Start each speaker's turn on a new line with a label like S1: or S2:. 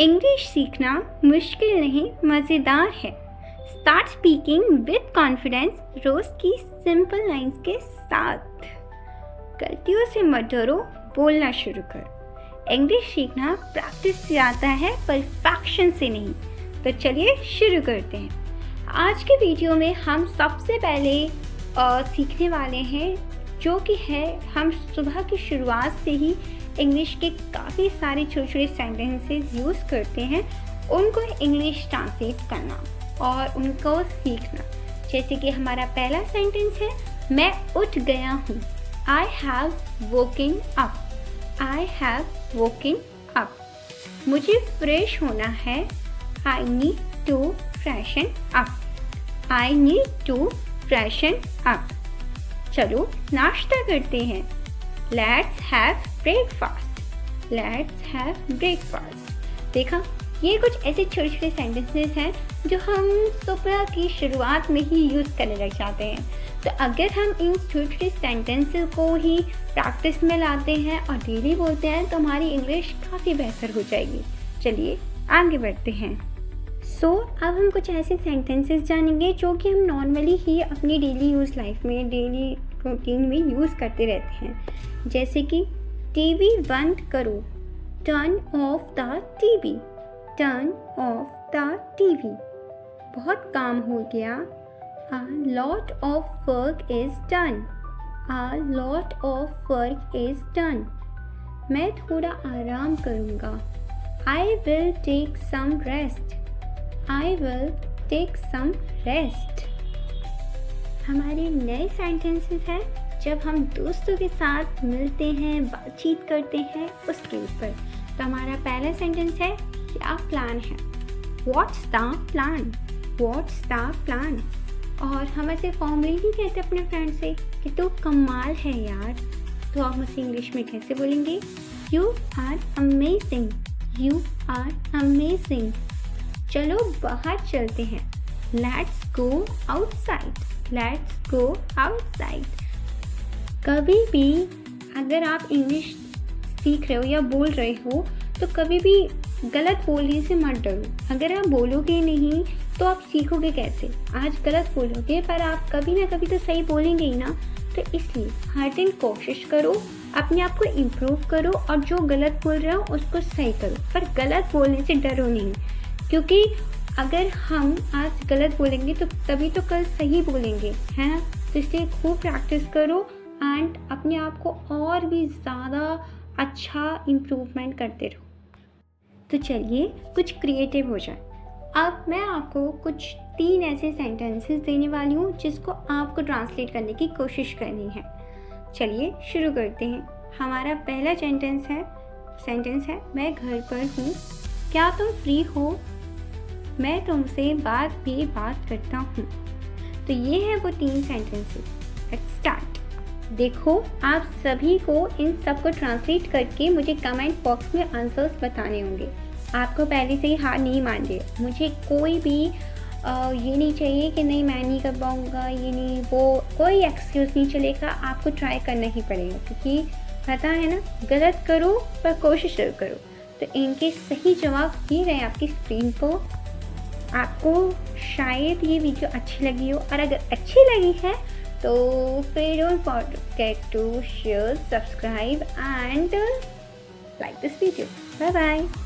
S1: English सीखना मुश्किल नहीं, मज़ेदार है। स्टार्ट स्पीकिंग विद कॉन्फिडेंस रोज़ की सिंपल लाइंस के साथ। गलतियों से मत डरो, बोलना शुरू करो। इंग्लिश सीखना प्रैक्टिस से आता है, परफेक्शन से नहीं। तो चलिए शुरू करते हैं। आज के वीडियो में हम सबसे पहले सीखने वाले हैं, जो कि है हम सुबह की शुरुआत से ही इंग्लिश के काफ़ी सारे छोटे छोटे सेंटेंसेस यूज़ करते हैं, उनको इंग्लिश ट्रांसलेट करना और उनको सीखना। जैसे कि हमारा पहला सेंटेंस है, मैं उठ गया हूँ। I have woken up. I have woken up. मुझे फ्रेश होना है। I need to freshen up. I need to freshen up. चलो नाश्ता करते हैं। Let's have breakfast. Let's have breakfast. देखा, ये कुछ ऐसे छोटे छोटे सेंटेंसेस हैं जो हम सुबह की शुरुआत में ही यूज़ करने लग जाते हैं। तो अगर हम इन छोटे छोटे सेंटेंसेस को ही प्रैक्टिस में लाते हैं और डेली बोलते हैं तो हमारी इंग्लिश काफ़ी बेहतर हो जाएगी। चलिए आगे बढ़ते हैं। अब हम कुछ ऐसे सेंटेंसेस जानेंगे जो कि हम नॉर्मली ही अपनी डेली यूज़ लाइफ में, डेली रूटीन में यूज़ करते रहते हैं। जैसे कि टीवी बंद करो। Turn off the TV. Turn off the TV. बहुत काम हो गया। A lot of work is done. A lot of work is done. मैं थोड़ा आराम करूँगा। I will take some rest. I will take some rest. हमारे नए सेंटेंसेस हैं जब हम दोस्तों के साथ मिलते हैं, बातचीत करते हैं उसके ऊपर। तो हमारा पहला सेंटेंस है, क्या प्लान है। What's the plan? What's the plan? और हम ऐसे फॉर्मली नहीं कहते अपने फ्रेंड से कि तू कमाल है यार। तो आप मुझसे इंग्लिश में कैसे बोलेंगे? You are amazing. You are amazing. चलो बाहर चलते हैं। Let's go outside. Let's go outside. कभी भी अगर आप इंग्लिश सीख रहे हो या बोल रहे हो तो कभी भी गलत बोलने से मत डरो। अगर आप बोलोगे नहीं तो आप सीखोगे कैसे? आज गलत बोलोगे पर आप कभी ना कभी तो सही बोलेंगे ही ना। तो इसलिए हर दिन कोशिश करो, अपने आप को इम्प्रूव करो और जो गलत बोल रहे हो उसको सही करो। पर गलत बोलने से डरो नहीं, क्योंकि अगर हम आज गलत बोलेंगे तो तभी तो कल सही बोलेंगे, है ना। तो इसलिए खूब प्रैक्टिस करो एंड अपने आप को और भी ज़्यादा अच्छा इम्प्रूवमेंट करते रहो। तो चलिए कुछ क्रिएटिव हो जाए। अब मैं आपको कुछ 3 ऐसे सेंटेंसेस देने वाली हूँ जिसको आपको ट्रांसलेट करने की कोशिश करनी है। चलिए शुरू करते हैं। हमारा पहला सेंटेंस है मैं घर पर हूँ। क्या तुम फ्री हो? मैं तुमसे बात करता हूँ। तो ये है वो 3 सेंटेंसेस। Let's start. देखो, आप सभी को इन सब को ट्रांसलेट करके मुझे कमेंट बॉक्स में आंसर्स बताने होंगे। आपको पहले से ही हार नहीं माननी है। मुझे कोई भी ये नहीं चाहिए कि नहीं मैं नहीं कर पाऊँगा, ये नहीं वो, कोई एक्सक्यूज़ नहीं चलेगा। आपको ट्राई करना ही पड़ेगा, क्योंकि पता है ना, गलत करो पर कोशिश जरूर करो। तो इनके सही जवाब ये रहे आपकी स्क्रीन को। आपको शायद ये वीडियो अच्छी लगी हो, और अगर अच्छी लगी है तो फिर don't forget to share, subscribe and like this video. Bye bye.